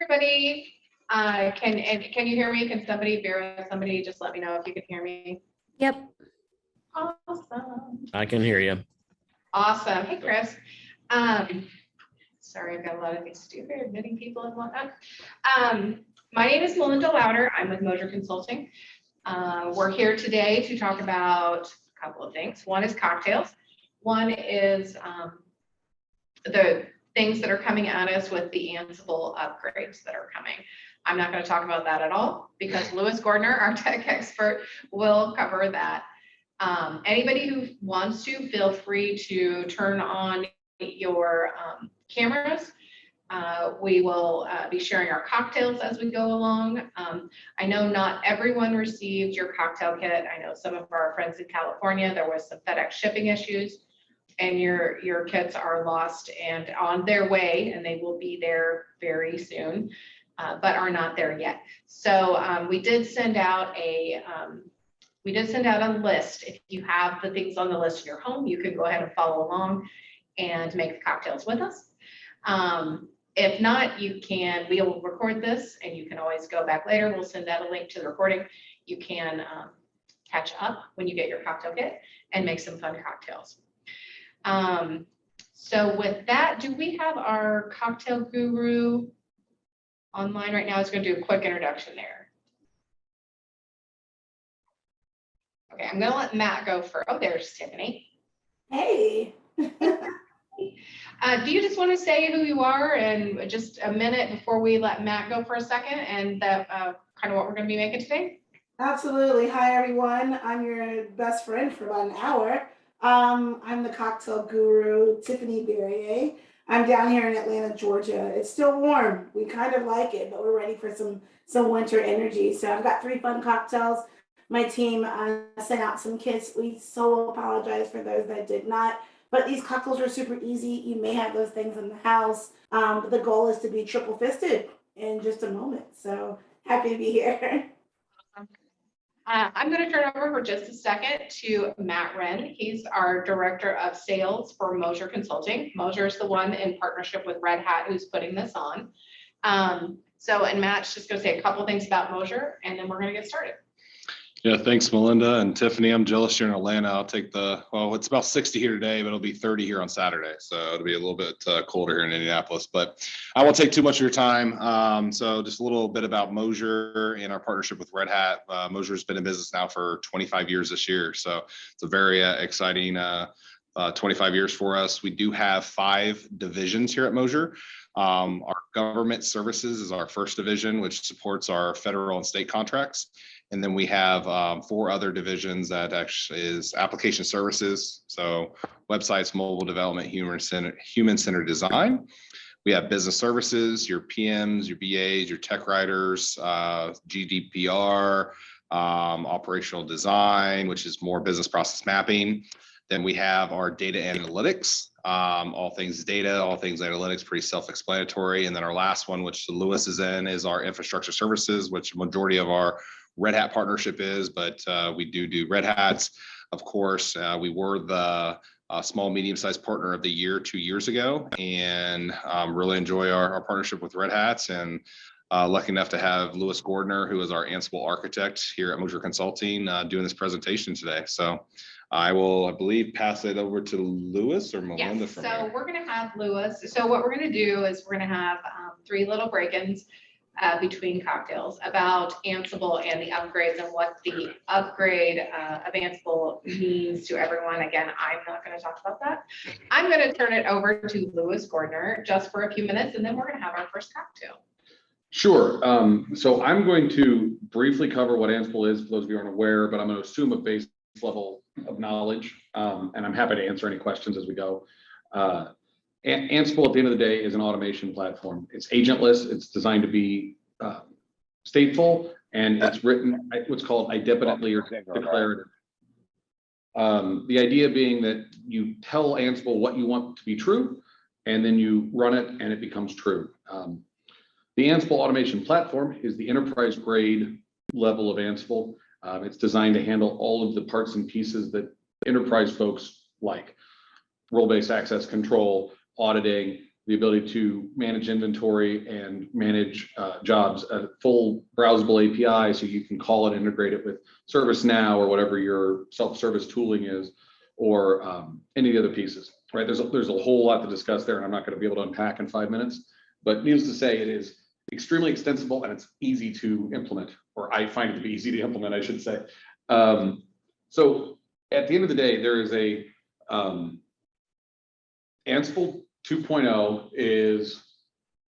Everybody, can you hear me? Can somebody just let me know if you can hear me? Yep. Awesome. I can hear you. Awesome. Hey, Chris. Sorry, I've got a lot of things to do here, admitting people and whatnot. My name is Melinda Louder. I'm with Moser Consulting. We're here today to talk about a couple of things. One is cocktails. One is the things that are coming at us with the Ansible upgrades that are coming. I'm not going to talk about that at all because Lewis Gordner, our tech expert, will cover that. Anybody who wants to, feel free to turn on your cameras. We will be sharing our cocktails as we go along. I know not everyone received your cocktail kit. I know some of our friends in California, there was some FedEx shipping issues, and your kits are lost and on their way, and they will be there very soon, but are not there yet. So we did send out a list. If you have the things on the list in your home, you can go ahead and follow along and make the cocktails with us. If not, we'll record this and you can always go back later. We'll send out a link to the recording. You can catch up when you get your cocktail kit and make some fun cocktails. So with that, do we have our cocktail guru online right now? I was going to do a quick introduction there. Okay, I'm going to let Matt go first. Oh, there's Tiffany. Hey. Do you just want to say who you are and just a minute before we let Matt go for a second and that kind of what we're going to be making today? Absolutely. Hi, everyone. I'm your best friend for about an hour. I'm the cocktail guru, Tiffany Berrier. I'm down here in Atlanta, Georgia. It's still warm. We kind of like it, but we're ready for some winter energy. So I've got 3 fun cocktails. My team sent out some kits. We so apologize for those that did not. But these cocktails are super easy. You may have those things in the house. But the goal is to be triple fisted in just a moment. So happy to be here. I'm going to turn over for just a second to Matt Wren. He's our Director of Sales for Moser Consulting. Moser is the one in partnership with Red Hat who's putting this on. And Matt's just going to say a couple things about Moser, and then we're going to get started. Yeah, thanks, Melinda and Tiffany. I'm jealous you're in Atlanta. I'll take it's about 60 here today, but it'll be 30 here on Saturday. So it'll be a little bit colder here in Indianapolis, but I won't take too much of your time. So just a little bit about Moser and our partnership with Red Hat. Moser has been in business now for 25 years this year. So it's a very exciting 25 years for us. We do have 5 divisions here at Moser. Our government services is our first division, which supports our federal and state contracts. And then we have 4 other divisions that actually is application services. So websites, mobile development, human-centered design. We have business services, your PMs, your BAs, your tech writers, GDPR, operational design, which is more business process mapping. Then we have our data analytics, all things data, all things analytics, pretty self-explanatory. And then our last one, which Lewis is in, is our infrastructure services, which majority of our Red Hat partnership is, but we do Red Hats. Of course, we were the small, medium-sized partner of the year 2 years ago, and really enjoy our partnership with Red Hats, and lucky enough to have Lewis Gordner, who is our Ansible architect here at Moser Consulting, doing this presentation today. So I will, I believe, pass it over to Lewis or Melinda. Yes, so we're going to have Lewis. So what we're going to do is we're going to have 3 little break-ins between cocktails about Ansible and the upgrades and what the upgrade of Ansible means to everyone. Again, I'm not going to talk about that. I'm going to turn it over to Lewis Gordner just for a few minutes, and then we're going to have our first cocktail. Sure. So I'm going to briefly cover what Ansible is, for those of you who aren't aware, but I'm going to assume a base level of knowledge, and I'm happy to answer any questions as we go. Ansible, at the end of the day, is an automation platform. It's agentless. It's designed to be stateful, and it's written what's called idempotently or declarative. The idea being that you tell Ansible what you want to be true, and then you run it, and it becomes true. The Ansible Automation Platform is the enterprise-grade level of Ansible. It's designed to handle all of the parts and pieces that enterprise folks like: role-based access control, auditing, the ability to manage inventory and manage jobs, a full browsable API, so you can call it, integrate it with ServiceNow or whatever your self-service tooling is, or any of the other pieces, right? There's a whole lot to discuss there, and I'm not going to be able to unpack in 5 minutes, but needless to say, it is extremely extensible and it's easy to implement, or I find it to be easy to implement, I should say. So at the end of the day, there is a Ansible 2.0 is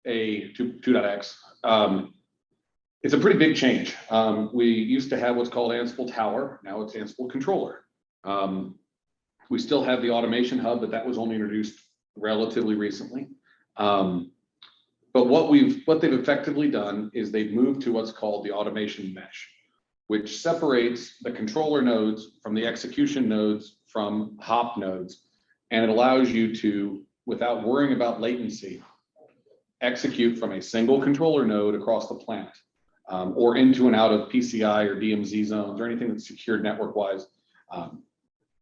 a 2.x. It's a pretty big change. We used to have what's called Ansible Tower. Now it's Ansible Controller. We still have the automation hub, but that was only introduced relatively recently. But what they've effectively done is they've moved to what's called the automation mesh, which separates the controller nodes from the execution nodes from hop nodes. And it allows you to, without worrying about latency, execute from a single controller node across the planet, or into and out of PCI or DMZ zones or anything that's secured network-wise.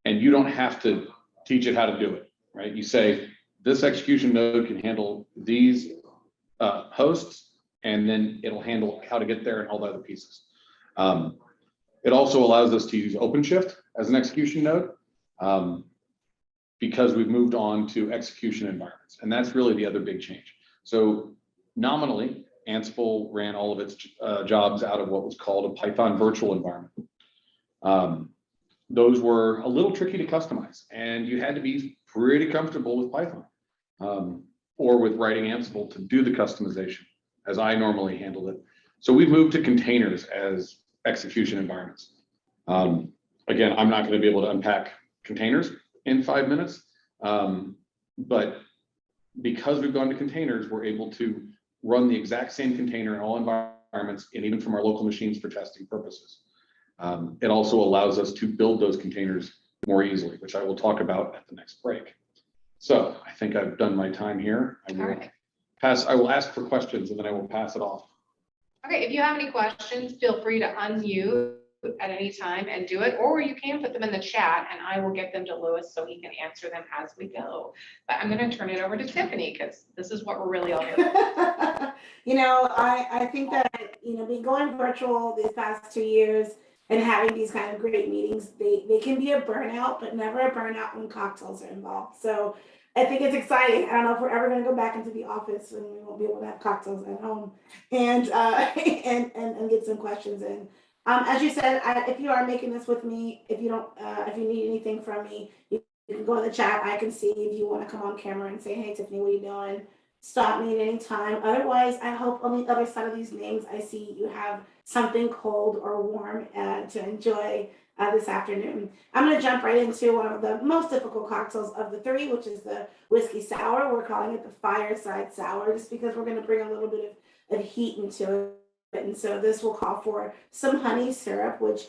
And you don't have to teach it how to do it, right? You say, this execution node can handle these hosts, and then it'll handle how to get there and all the other pieces. It also allows us to use OpenShift as an execution node, because we've moved on to execution environments. And that's really the other big change. So nominally, Ansible ran all of its jobs out of what was called a Python virtual environment. Those were a little tricky to customize, and you had to be pretty comfortable with Python, or with writing Ansible to do the customization, as I normally handled it. So we've moved to containers as execution environments. Again, I'm not going to be able to unpack containers in 5 minutes, but because we've gone to containers, we're able to run the exact same container in all environments, and even from our local machines for testing purposes. It also allows us to build those containers more easily, which I will talk about at the next break. So I think I've done my time here. I will ask for questions, and then I will pass it off. Okay, if you have any questions, feel free to unmute at any time and do it, or you can put them in the chat and I will get them to Lewis so he can answer them as we go. But I'm going to turn it over to Tiffany, because this is what we're really all here for. I think that, being going virtual these past 2 years and having these kind of great meetings, they can be a burnout, but never a burnout when cocktails are involved. So I think it's exciting. I don't know if we're ever going to go back into the office and we won't be able to have cocktails at home and and get some questions in. As you said, if you are making this with me, if you need anything from me, you can go in the chat. I can see if you want to come on camera and say, hey, Tiffany, what are you doing? Stop me at any time. Otherwise, I hope on the other side of these names, I see you have something cold or warm to enjoy this afternoon. I'm going to jump right into one of the most difficult cocktails of the three, which is the whiskey sour. We're calling it the Fireside Sour, just because we're going to bring a little bit of heat into it. And so this will call for some honey syrup, which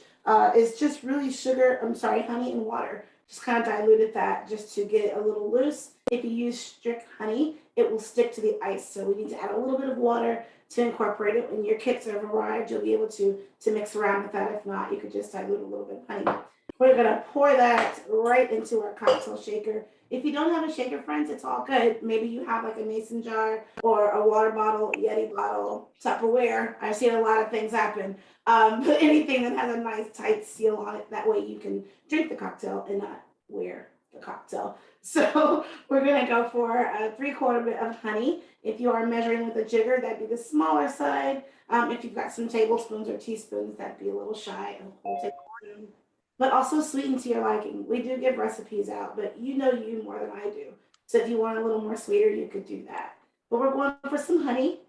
is just really honey and water. Just kind of diluted that just to get it a little loose. If you use strict honey, it will stick to the ice. So we need to add a little bit of water to incorporate it. When your kits have arrived, you'll be able to mix around with that. If not, you could just dilute a little bit of honey. We're going to pour that right into our cocktail shaker. If you don't have a shaker, friends, it's all good. Maybe you have like a mason jar or a water bottle, Yeti bottle, Tupperware. I've seen a lot of things happen. But anything that has a nice tight seal on it, that way you can drink the cocktail and not wear the cocktail. So we're going to go for a 3/4 bit of honey. If you are measuring with a jigger, that'd be the smaller side. If you've got some tablespoons or teaspoons, that'd be a little shy of a whole tablespoon. But also sweeten to your liking. We do give recipes out, but you more than I do. So if you want a little more sweeter, you could do that. But we're going for some honey.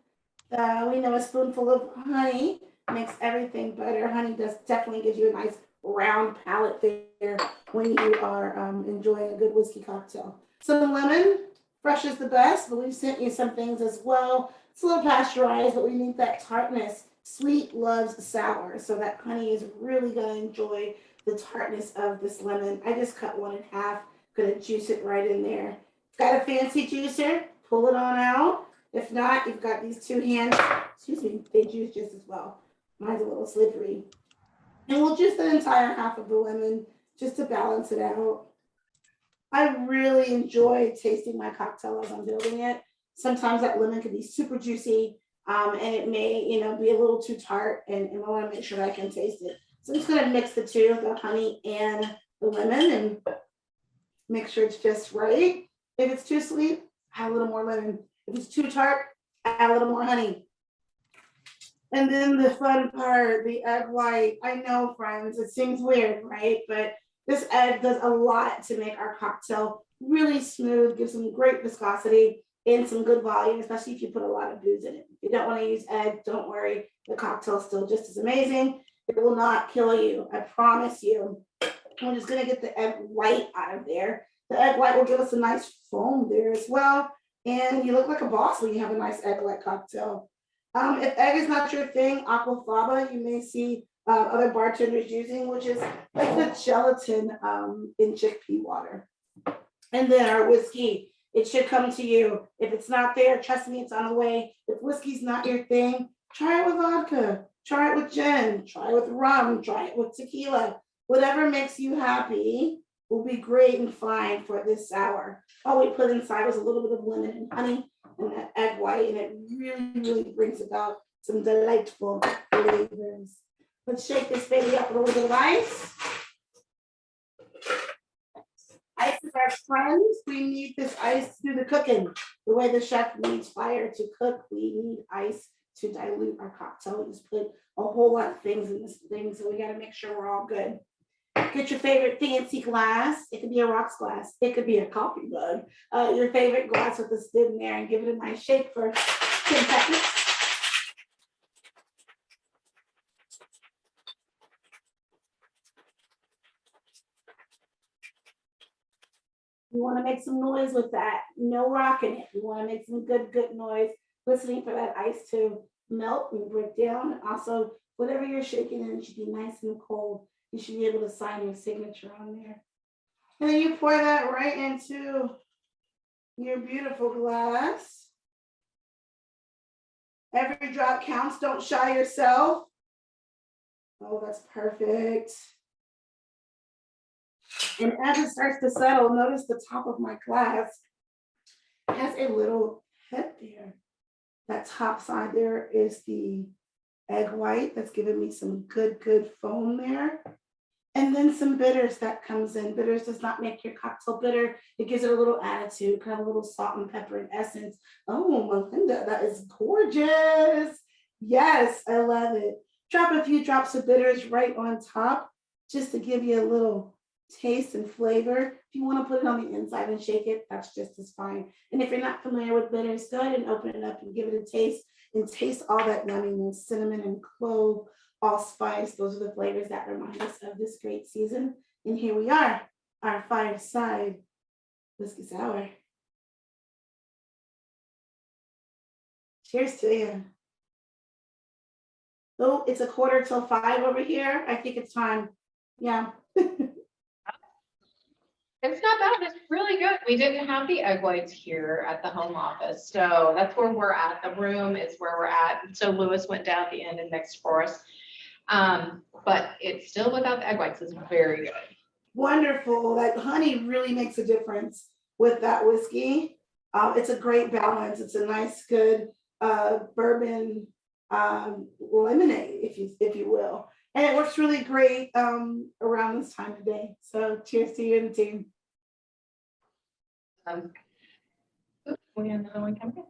We know a spoonful of honey makes everything better. Honey definitely gives you a nice round palate there when you are enjoying a good whiskey cocktail. Some lemon, fresh is the best, but we've sent you some things as well. It's a little pasteurized, but we need that tartness. Sweet loves sour, so that honey is really going to enjoy the tartness of this lemon. I just cut one in half, gonna juice it right in there. Got a fancy juicer, pull it on out. If not, you've got these two hands, they juice just as well. Mine's a little slippery. And we'll juice the entire half of the lemon just to balance it out. I really enjoy tasting my cocktail as I'm building it. Sometimes that lemon can be super juicy, and it may, be a little too tart, and I want to make sure that I can taste it. So I'm just gonna mix the two, the honey and the lemon, and make sure it's just right. If it's too sweet, add a little more lemon. If it's too tart, add a little more honey. And then the fun part, the egg white. I know, friends, it seems weird, right? But this egg does a lot to make our cocktail really smooth, gives some great viscosity and some good volume, especially if you put a lot of booze in it. If you don't want to use egg, don't worry. The cocktail is still just as amazing. It will not kill you, I promise you. I'm just gonna get the egg white out of there. The egg white will give us a nice foam there as well. And you look like a boss when you have a nice egg white cocktail. If egg is not your thing, aquafaba, you may see other bartenders using, which is like the gelatin in chickpea water. And then our whiskey, it should come to you. If it's not there, trust me, it's on the way. If whiskey's not your thing, try it with vodka, try it with gin, try it with rum, try it with tequila. Whatever makes you happy will be great and fine for this sour. All we put inside was a little bit of lemon and honey and that egg white, and it really, really brings about some delightful flavors. Let's shake this baby up with a little bit of ice. Ice is our friends. We need this ice to do the cooking. The way the chef needs fire to cook, we need ice to dilute our cocktail. We just put a whole lot of things in this thing, so we got to make sure we're all good. Get your favorite fancy glass. It could be a rocks glass. It could be a coffee mug. Your favorite glass with the stem in there, and give it a nice shake for 10 seconds. You want to make some noise with that. No rocking it. You want to make some good noise, listening for that ice to melt and break down. And also, whatever you're shaking in should be nice and cold. You should be able to sign your signature on there. And then you pour that right into your beautiful glass. Every drop counts. Don't shy yourself. Oh, that's perfect. And as it starts to settle, notice the top of my glass has a little head there. That top side there is the egg white that's giving me some good foam there. And then some bitters that comes in. Bitters does not make your cocktail bitter. It gives it a little attitude, kind of a little salt and pepper and essence. Oh, Melinda, that is gorgeous. Yes, I love it. Drop a few drops of bitters right on top, just to give you a little taste and flavor. If you want to put it on the inside and shake it, that's just as fine. And if you're not familiar with bitters, go ahead and open it up and give it a taste, and taste all that yumminess, cinnamon and clove, allspice. Those are the flavors that remind us of this great season. And here we are, our Fireside Whiskey Sour. Cheers to you. Oh, it's 4:45 over here. I think it's time. Yeah. It's not bad. It's really good. We didn't have the egg whites here at the home office, so that's where we're at. The room is where we're at. So Lewis went down at the end and mixed for us. But it's still without the egg whites. It's very good. Wonderful. That honey really makes a difference with that whiskey. It's a great balance. It's a nice, good bourbon lemonade, if you will. And it works really great around this time of day. So cheers to you and the team. We have another one coming in.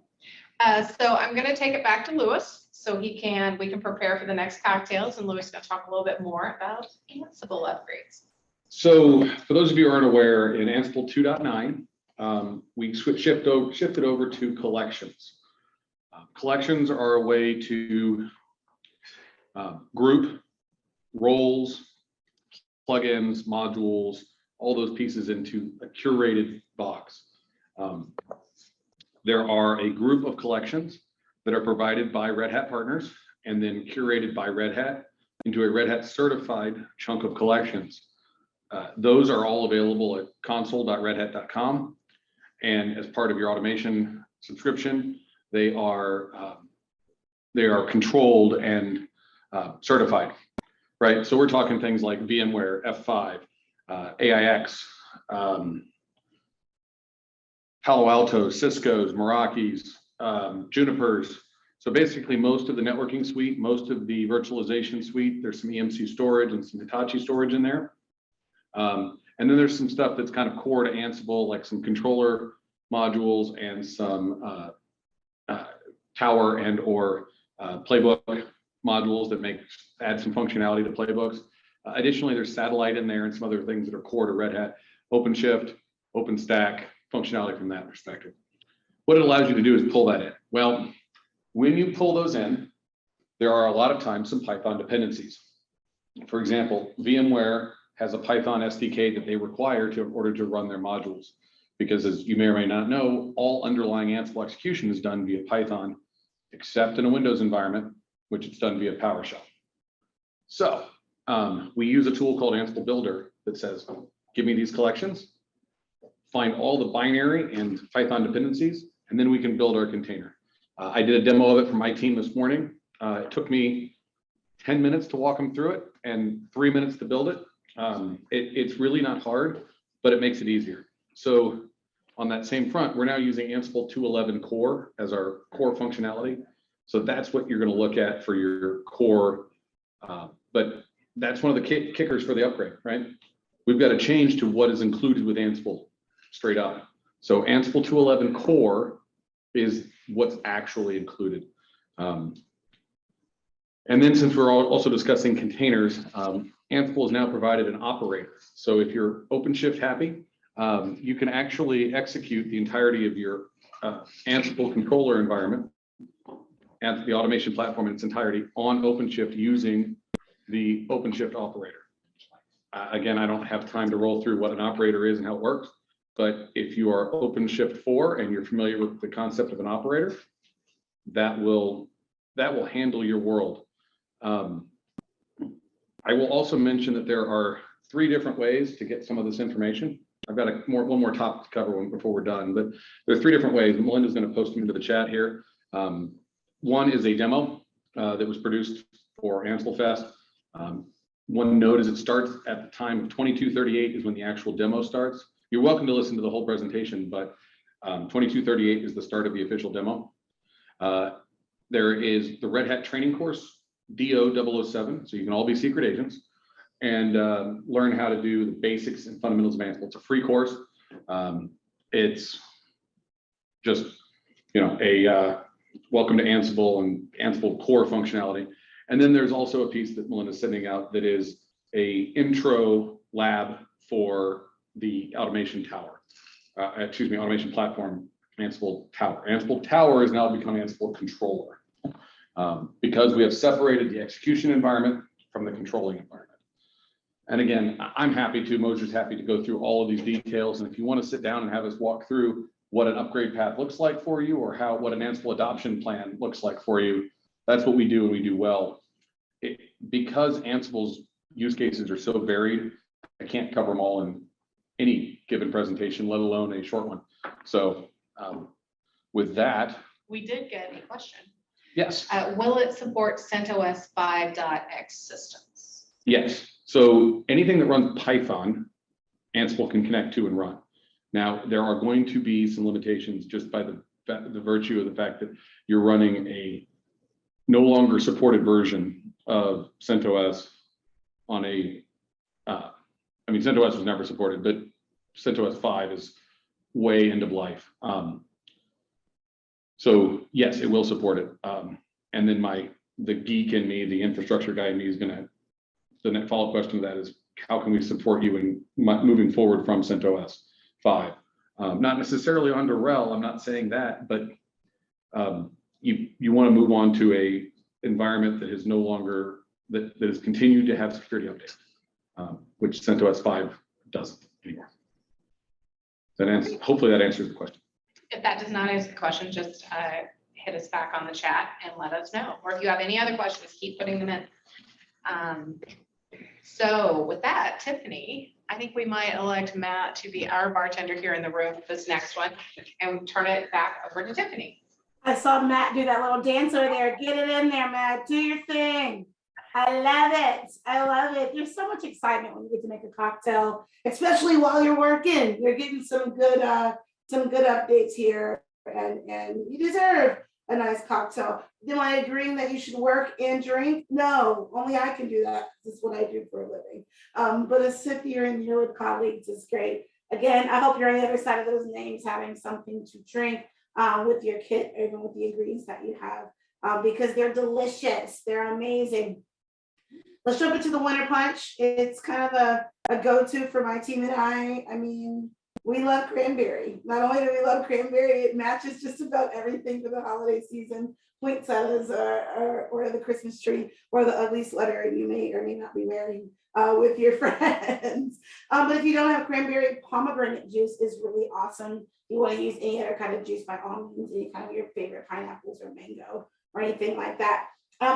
So I'm going to take it back to Lewis so we can prepare for the next cocktails, and Lewis is going to talk a little bit more about Ansible upgrades. So for those of you who aren't aware, in Ansible 2.9, we shifted over to collections. Collections are a way to group roles, plugins, modules, all those pieces into a curated box. There are a group of collections that are provided by Red Hat partners and then curated by Red Hat into a Red Hat certified chunk of collections. Those are all available at console.redhat.com. And as part of your automation subscription, they are controlled and certified, right? So we're talking things like VMware, F5, AIX, Palo Altos, Cisco's, Meraki's, Junipers. So basically most of the networking suite, most of the virtualization suite, there's some EMC storage and some Hitachi storage in there. And then there's some stuff that's kind of core to Ansible, like some controller modules and some Tower and or playbook modules that add some functionality to playbooks. Additionally, there's satellite in there and some other things that are core to Red Hat, OpenShift, OpenStack, functionality from that perspective. What it allows you to do is pull that in. Well, when you pull those in, there are a lot of times some Python dependencies. For example, VMware has a Python SDK that they require in order to run their modules. Because as you may or may not know, all underlying Ansible execution is done via Python, except in a Windows environment, which it's done via PowerShell. So we use a tool called Ansible Builder that says, give me these collections, find all the binary and Python dependencies, and then we can build our container. I did a demo of it for my team this morning. It took me 10 minutes to walk them through it and 3 minutes to build it. It's really not hard, but it makes it easier. So on that same front, we're now using Ansible 2.11 Core as our core functionality. So that's what you're going to look at for your core. But that's one of the kickers for the upgrade, right? We've got to change to what is included with Ansible straight up. So Ansible 2.11 Core is what's actually included. And then since we're also discussing containers, Ansible has now provided an operator. So if you're OpenShift happy, you can actually execute the entirety of your Ansible controller environment and the automation platform in its entirety on OpenShift using the OpenShift operator. Again, I don't have time to roll through what an operator is and how it works, but if you are OpenShift 4 and you're familiar with the concept of an operator, that will handle your world. I will also mention that there are 3 different ways to get some of this information. I've got one more topic to cover before we're done, but there are 3 different ways. Melinda's going to post them into the chat here. One is a demo that was produced for Ansible Fest. One note is it starts at the time of 22:38 is when the actual demo starts. You're welcome to listen to the whole presentation, but 22:38 is the start of the official demo. There is the Red Hat training course, DO007, so you can all be secret agents and learn how to do the basics and fundamentals of Ansible. It's a free course. It's just, a welcome to Ansible and Ansible core functionality. And then there's also a piece that Melinda's sending out that is a intro lab for the automation tower, automation platform, Ansible Tower. Ansible Tower is now becoming Ansible Controller because we have separated the execution environment from the controlling environment. And again, I'm happy to, Moser's happy to go through all of these details. And if you want to sit down and have us walk through what an upgrade path looks like for you or what an Ansible adoption plan looks like for you, that's what we do and we do well. Because Ansible's use cases are so varied, I can't cover them all in any given presentation, let alone a short one. So with that. We did get a question. Yes. Will it support CentOS 5.x systems? Yes. So anything that runs Python, Ansible can connect to and run. Now, there are going to be some limitations just by the virtue of the fact that you're running a no longer supported version of CentOS on CentOS was never supported, but CentOS 5 is way end of life. So yes, it will support it. And then the geek in me, the infrastructure guy in me is the next follow-up question to that is, how can we support you in moving forward from CentOS 5? Not necessarily under RHEL, I'm not saying that, but you want to move on to a environment that is no longer, that has continued to have security updates, which CentOS 5 doesn't anymore. Hopefully that answers the question. If that does not answer the question, just hit us back on the chat and let us know. Or if you have any other questions, keep putting them in. So with that, Tiffany, I think we might elect Matt to be our bartender here in the room for this next one and turn it back over to Tiffany. I saw Matt do that little dance over there. Get it in there, Matt. Do your thing. I love it. I love it. There's so much excitement when you get to make a cocktail, especially while you're working. You're getting some good some good updates here, and you deserve a nice cocktail. Am I agreeing that you should work and drink? No, only I can do that. This is what I do for a living. But a sip here and here with colleagues is great. Again, I hope you're on the other side of those names having something to drink with your kit, or even with the ingredients that you have, because they're delicious. They're amazing. Let's jump into the winter punch. It's kind of a go-to for my team and I. I mean, we love cranberry. Not only do we love cranberry, it matches just about everything for the holiday season. Poinsettias or the Christmas tree or the ugly sweater you may or may not be wearing with your friends. But if you don't have cranberry, pomegranate juice is really awesome. You want to use any other kind of juice by all means, any kind of your favorite pineapples or mango or anything like that.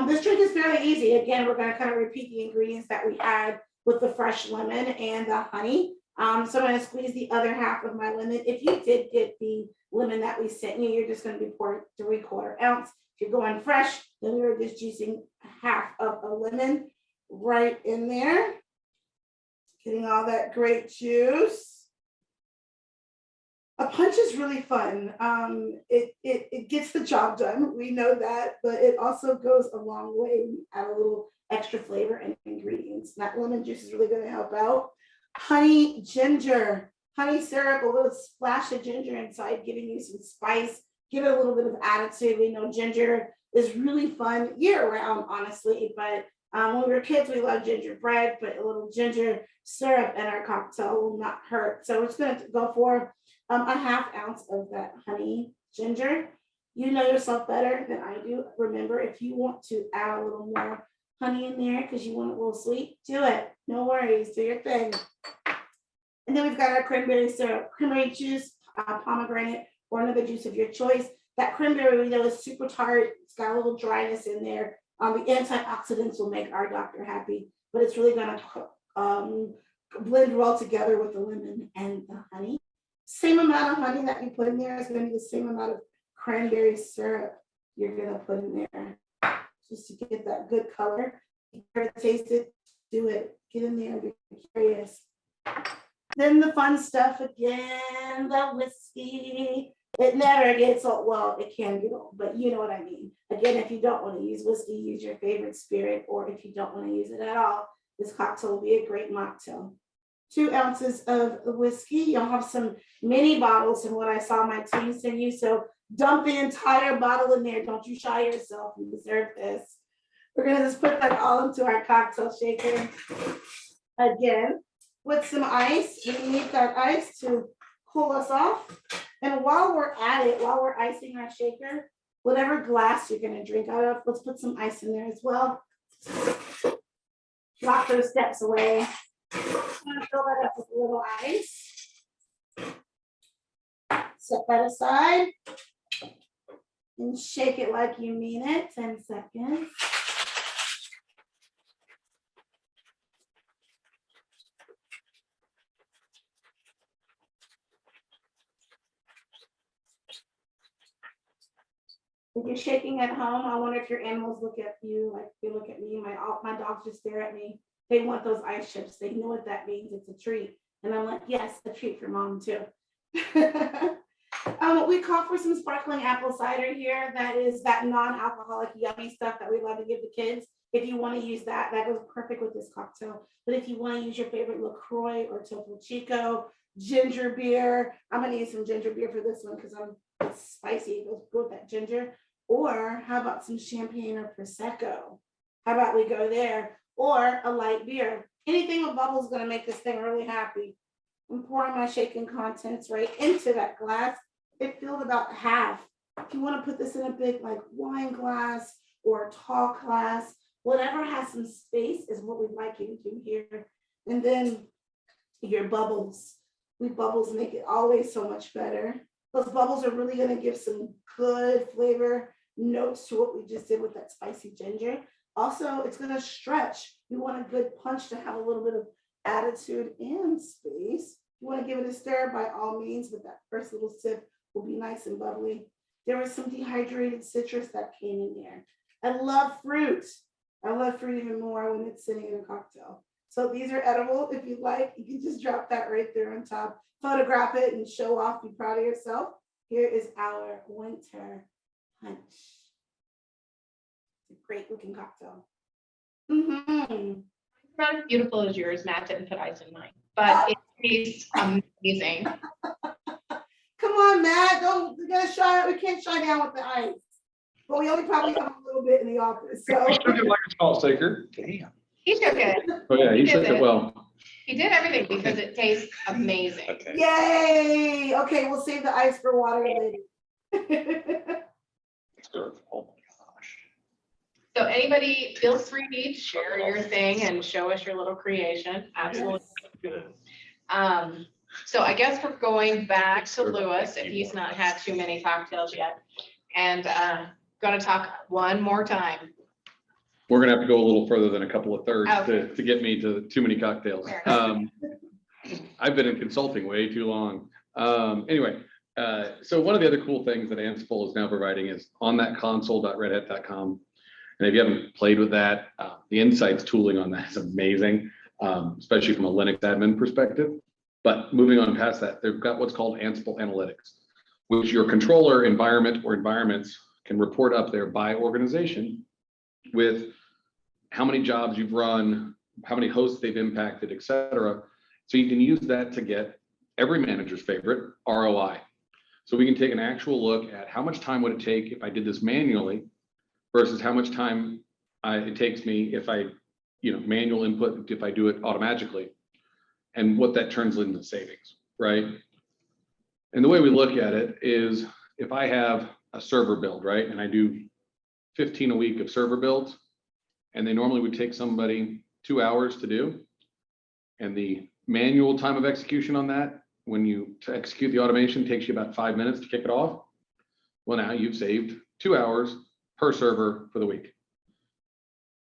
This drink is fairly easy. Again, we're going to kind of repeat the ingredients that we had with the fresh lemon and the honey. So I'm going to squeeze the other half of my lemon. If you did get the lemon that we sent you, you're just going to be pouring 3/4 ounce. If you're going fresh, then we were just juicing half of a lemon right in there. Getting all that great juice. A punch is really fun. It gets the job done. We know that, but it also goes a long way. We add a little extra flavor and ingredients. That lemon juice is really going to help out. Honey, ginger, honey syrup, a little splash of ginger inside, giving you some spice, give it a little bit of attitude. We know ginger is really fun year round, honestly, but when we were kids, we loved gingerbread, but a little ginger syrup in our cocktail will not hurt. So we're just going to go for a 1/2 ounce of that honey ginger. You know yourself better than I do. Remember, if you want to add a little more honey in there because you want it a little sweet, do it. No worries, do your thing. And then we've got our cranberry syrup, cranberry juice, pomegranate, or another juice of your choice. That cranberry we know is super tart. It's got a little dryness in there. The antioxidants will make our doctor happy, but it's really going to blend well together with the lemon and the honey. Same amount of honey that you put in there is going to be the same amount of cranberry syrup you're going to put in there, just to get that good color. You can taste it, do it, get in there and be curious. Then the fun stuff again, the whiskey. It never gets old. Well, it can get old, but you know what I mean. Again, if you don't want to use whiskey, use your favorite spirit, or if you don't want to use it at all, this cocktail will be a great mocktail. 2 ounces of whiskey. You'll have some mini bottles from what I saw my team send you. So dump the entire bottle in there. Don't you shy yourself. You deserve this. We're going to just put that all into our cocktail shaker. Again, with some ice. We need that ice to cool us off. And while we're at it, while we're icing our shaker, whatever glass you're going to drink out of, let's put some ice in there as well. Lock those steps away. I'm going to fill that up with a little ice. Set that aside. And shake it like you mean it. 10 seconds. If you're shaking at home, I wonder if your animals look at you like they look at me. My dogs just stare at me. They want those ice chips. They know what that means. It's a treat. And I'm like, yes, a treat for mom too. We call for some sparkling apple cider here. That is that non-alcoholic yummy stuff that we love to give the kids. If you want to use that, that goes perfect with this cocktail. But if you want to use your favorite LaCroix or Topo Chico, ginger beer, I'm going to use some ginger beer for this one because it's spicy. It goes good with that ginger. Or how about some champagne or Prosecco? How about we go there? Or a light beer. Anything with bubbles is going to make this thing really happy. I'm pouring my shaken contents right into that glass. It filled about half. If you want to put this in a big like wine glass or a tall glass, whatever has some space is what we'd like you to do here. And then your bubbles. Bubbles make it always so much better. Those bubbles are really going to give some good flavor notes to what we just did with that spicy ginger. Also, it's going to stretch. You want a good punch to have a little bit of attitude and space. You want to give it a stir by all means, but that first little sip will be nice and bubbly. There was some dehydrated citrus that came in there. I love fruit. I love fruit even more when it's sitting in a cocktail. So these are edible. If you'd like, you can just drop that right there on top, photograph it and show off, be proud of yourself. Here is our winter punch. It's a great looking cocktail. Mm-hmm. Not as beautiful as yours. Matt didn't put ice in mine, but it tastes amazing. Come on, Matt, don't, we gotta shy, we can't shy down with the ice. But we only probably have a little bit in the office, so. We should do like a salt shaker. Damn. He took it. Oh, yeah, he He took did it it. well. He did everything because it tastes amazing. Okay. Yay, okay, we'll save the ice for water later. Let's go. Oh my gosh. So anybody, feel free to share your thing and show us your little creation. Absolutely. So I guess we're going back to Lewis if he's not had too many cocktails yet. And gonna talk one more time. We're gonna have to go a little further than a couple of thirds Okay. to get me to too many cocktails. Fair enough. I've been in consulting way too long. Anyway, so one of the other cool things that Ansible is now providing is on that console.redhat.com. And if you haven't played with that, the insights tooling on that is amazing, especially from a Linux admin perspective. But moving on past that, they've got what's called Ansible Analytics, which your controller environment or environments can report up there by organization with how many jobs you've run, how many hosts they've impacted, et cetera. So you can use that to get every manager's favorite ROI. So we can take an actual look at how much time would it take if I did this manually versus how much time it takes me if I, manual input, if I do it automatically, and what that turns into savings, right? And the way we look at it is if I have a server build, right? And I do 15 a week of server builds, and they normally would take somebody 2 hours to do. And the manual time of execution on that, when you to execute the automation, takes you about 5 minutes to kick it off. Well, now you've saved 2 hours per server for the week.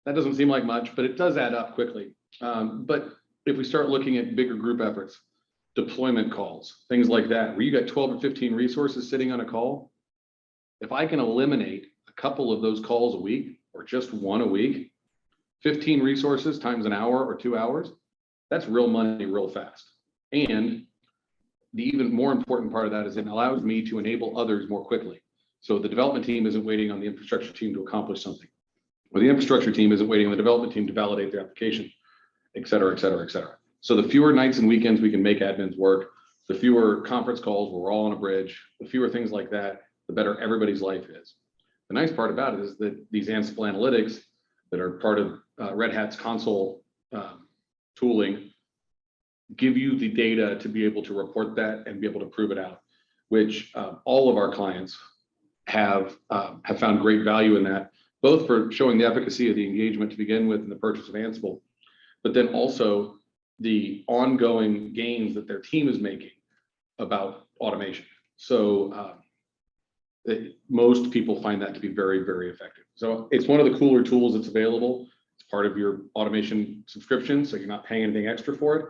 That doesn't seem like much, but it does add up quickly. But if we start looking at bigger group efforts, deployment calls, things like that, where you got 12 or 15 resources sitting on a call, if I can eliminate a couple of those calls a week or just one a week, 15 resources times an hour or 2 hours, that's real money real fast. And the even more important part of that is it allows me to enable others more quickly. So the development team isn't waiting on the infrastructure team to accomplish something, or the infrastructure team isn't waiting on the development team to validate their application, et cetera, et cetera, et cetera. So the fewer nights and weekends we can make admins work, the fewer conference calls where we're all on a bridge, the fewer things like that, the better everybody's life is. The nice part about it is that these Ansible analytics that are part of Red Hat's console tooling give you the data to be able to report that and be able to prove it out, which all of our clients have found great value in that, both for showing the efficacy of the engagement to begin with in the purchase of Ansible, but then also the ongoing gains that their team is making about automation. So most people find that to be very, very effective. So it's one of the cooler tools that's available. It's part of your automation subscription, so you're not paying anything extra for it.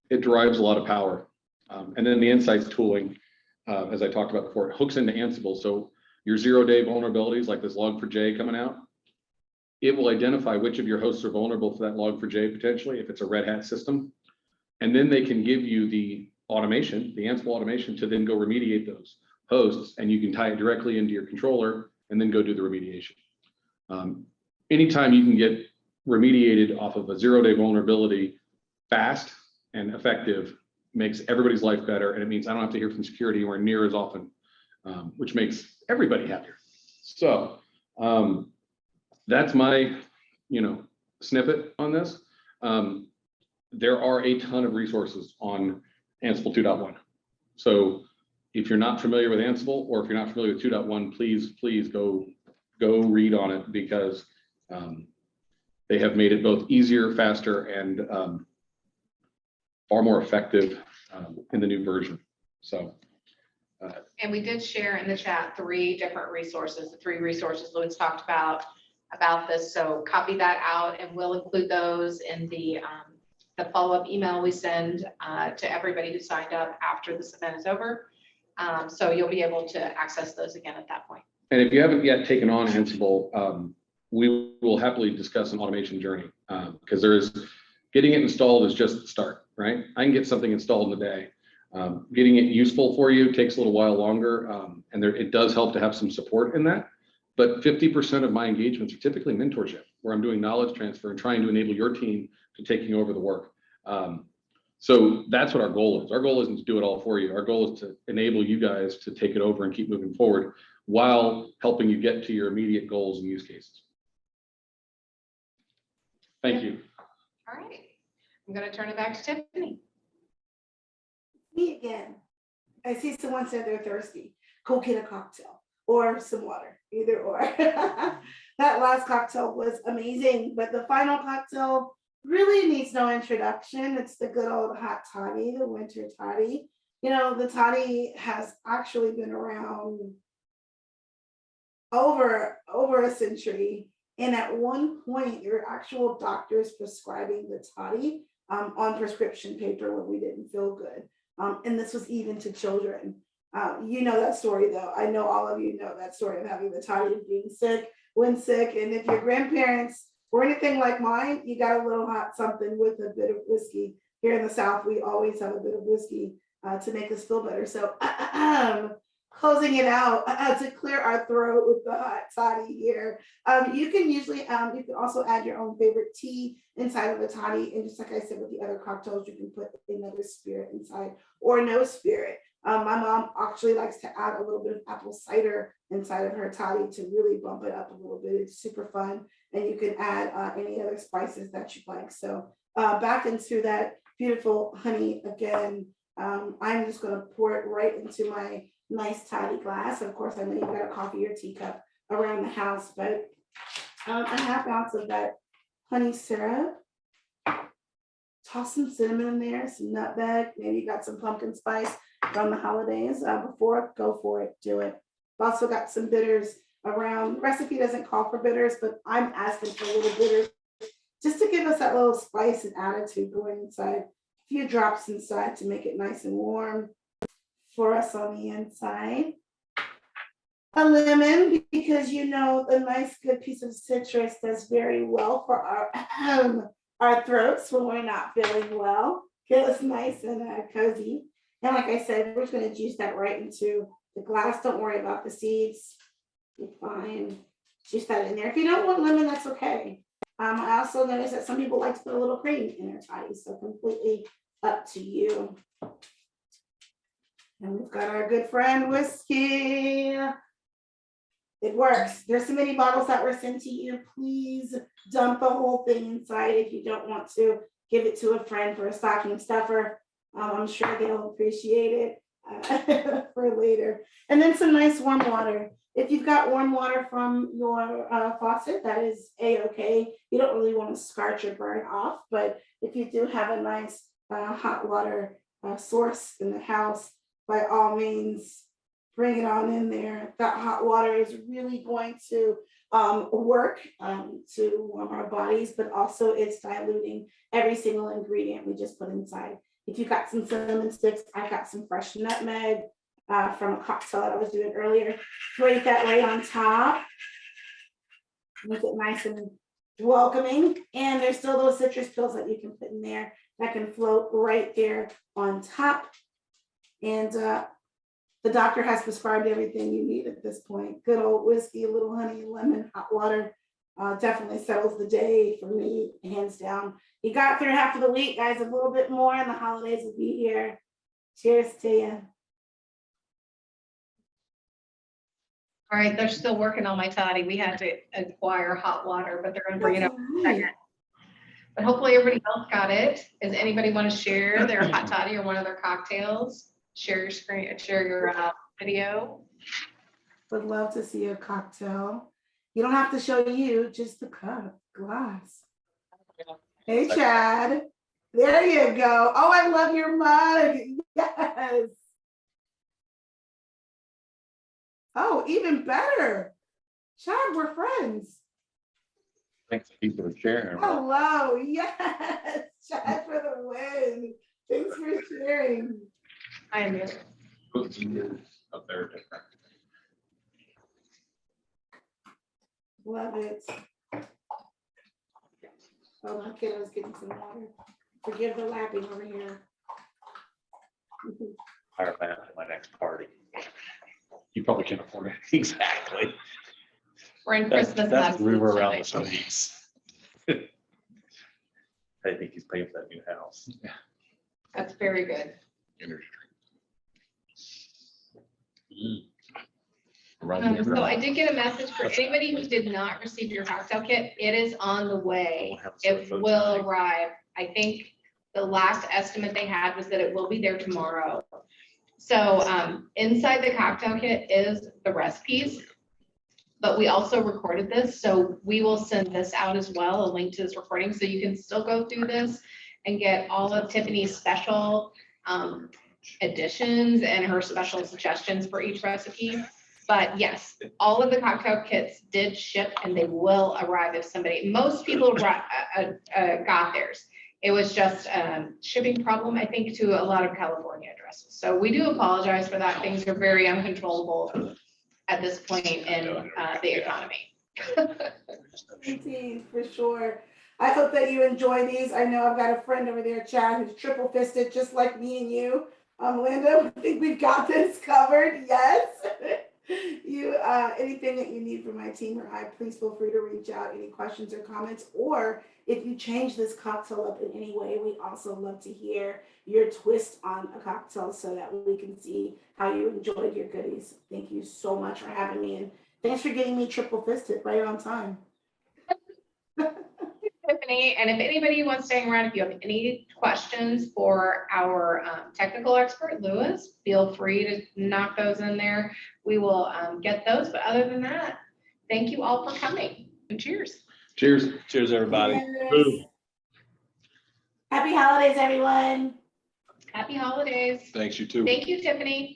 It derives a lot of power. And then the insights tooling, as I talked about before, it hooks into Ansible. So your 0-day vulnerabilities, like this Log4j coming out, it will identify which of your hosts are vulnerable for that Log4j potentially, if it's a Red Hat system. And then they can give you the automation, the Ansible automation, to then go remediate those hosts, and you can tie it directly into your controller and then go do the remediation. Anytime you can get remediated off of a 0-day vulnerability fast and effective makes everybody's life better, and it means I don't have to hear from security anywhere near as often, which makes everybody happier. So that's my snippet on this. There are a ton of resources on Ansible 2.1. So if you're not familiar with Ansible, or if you're not familiar with 2.1, please go read on it, because they have made it both easier, faster, and far more effective in the new version. So. And we did share in the chat 3 different resources, the 3 resources Louis talked about this. So copy that out, and we'll include those in the follow-up email we send to everybody who signed up after this event is over. So you'll be able to access those again at that point. And if you haven't yet taken on Ansible, we will happily discuss an automation journey, because getting it installed is just the start, right? I can get something installed in a day. Getting it useful for you takes a little while longer, and it does help to have some support in that. But 50% of my engagements are typically mentorship, where I'm doing knowledge transfer and trying to enable your team to taking over the work. So that's what our goal is. Our goal isn't to do it all for you. Our goal is to enable you guys to take it over and keep moving forward while helping you get to your immediate goals and use cases. Thank you. All right. I'm going to turn it back to Tiffany. Me again. I see someone said they're thirsty. Go get a cocktail or some water, either or. That last cocktail was amazing, but the final cocktail really needs no introduction. It's the good old hot toddy, the winter toddy. You know, the toddy has actually been around over a century. And at one point, there were actual doctors prescribing the toddy on prescription paper when we didn't feel good. And this was even to children. You know that story though. I know all of you know that story of having the toddy and being sick, when sick. And if your grandparents were anything like mine, you got a little hot something with a bit of whiskey. Here in the South, we always have a bit of whiskey to make us feel better. So closing it out to clear our throat with the hot toddy here. You can usually, you can also add your own favorite tea inside of the toddy. And just like I said with the other cocktails, you can put another spirit inside or no spirit. My mom actually likes to add a little bit of apple cider inside of her toddy to really bump it up a little bit. It's super fun. And you can add any other spices that you like. So back into that beautiful honey again. I'm just gonna pour it right into my nice toddy glass. Of course, I know you've got a coffee or teacup around the house, but a half ounce of that honey syrup. Toss some cinnamon in there, some nutmeg, maybe you got some pumpkin spice from the holidays. Before, go for it, do it. I've also got some bitters around. The recipe doesn't call for bitters, but I'm asking for a little bitters just to give us that little spice and attitude going inside. A few drops inside to make it nice and warm for us on the inside. A lemon, because you know the nice good piece of citrus does very well for our throats when we're not feeling well. Get us nice and cozy. And like I said, we're just going to juice that right into the glass. Don't worry about the seeds. You're fine. Juice that in there. If you don't want lemon, that's okay. I also noticed that some people like to put a little cream in their toddies, so completely up to you. And we've got our good friend whiskey. It works. There's so many bottles that were sent to you. Please dump the whole thing inside if you don't want to. Give it to a friend for a stocking stuffer. I'm sure they'll appreciate it for later. And then some nice warm water. If you've got warm water from your faucet, that is a-okay. You don't really want to scorch or burn off, but if you do have a nice hot water source in the house, by all means, bring it on in there. That hot water is really going to work to warm our bodies, but also it's diluting every single ingredient we just put inside. If you got some cinnamon sticks, I got some fresh nutmeg from a cocktail that I was doing earlier. Grate that right on top. Make it nice and welcoming. And there's still those citrus pills that you can put in there that can float right there on top. And the doctor has prescribed everything you need at this point. Good old whiskey, a little honey, lemon, hot water. Definitely settles the day for me, hands down. You got through half of the week, guys, a little bit more, and the holidays will be here. Cheers to you. All right, they're still working on my toddy. We had to acquire hot water, but they're going to bring it up in a second. But hopefully everybody else got it. Does anybody want to share their hot toddy or one of their cocktails? Share your screen, share your video. Would love to see a cocktail. You don't have to show you, just the cup, glass. Hey, Chad. There you go. Oh, I love your mug. Yes. Oh, even better. Chad, we're friends. Thanks for sharing. Hello. Yes. Chad for the win. Thanks for sharing. I am here. Up there different. Love it. Oh, my kid was getting some water. Forgive the lapping over here. Hire that at my next party. You probably can't afford it. Exactly. We're in That's Christmas. the rumor around tonight. this place. I think he's paying for that new house. That's very good. Energy So I did get a message for anybody who did not receive your cocktail kit. It is on the way. It will arrive. I think the last estimate they had was that it will be there tomorrow. So inside the cocktail kit is the recipes, but we also recorded this. So we will send this out as well, a link to this recording. So you can still go through this and get all of Tiffany's special additions and her special suggestions for each recipe. But yes, all of the cocktail kits did ship and they will arrive if somebody, most people got theirs. It was just a shipping problem, I think, to a lot of California addresses. So we do apologize for that. Things are very uncontrollable at this point in the economy. Indeed, for sure. I hope that you enjoy these. I know I've got a friend over there, Chad, who's triple fisted, just like me and you. Linda, I think we've got this covered. Yes. You, anything that you need from my team or I, please feel free to reach out. Any questions or comments, or if you change this cocktail up in any way, we also love to hear your twist on a cocktail so that we can see how you enjoyed your goodies. Thank you so much for having me, and thanks for getting me triple fisted right on time. Tiffany, and if anybody wants to hang around, if you have any questions for our technical expert, Lewis, feel free to knock those in there. We will get those, but other than that, thank you all for coming, and cheers. Cheers. Cheers, everybody. Cheers. Happy holidays, everyone. Happy holidays. Thanks, you too. Thank you, Tiffany.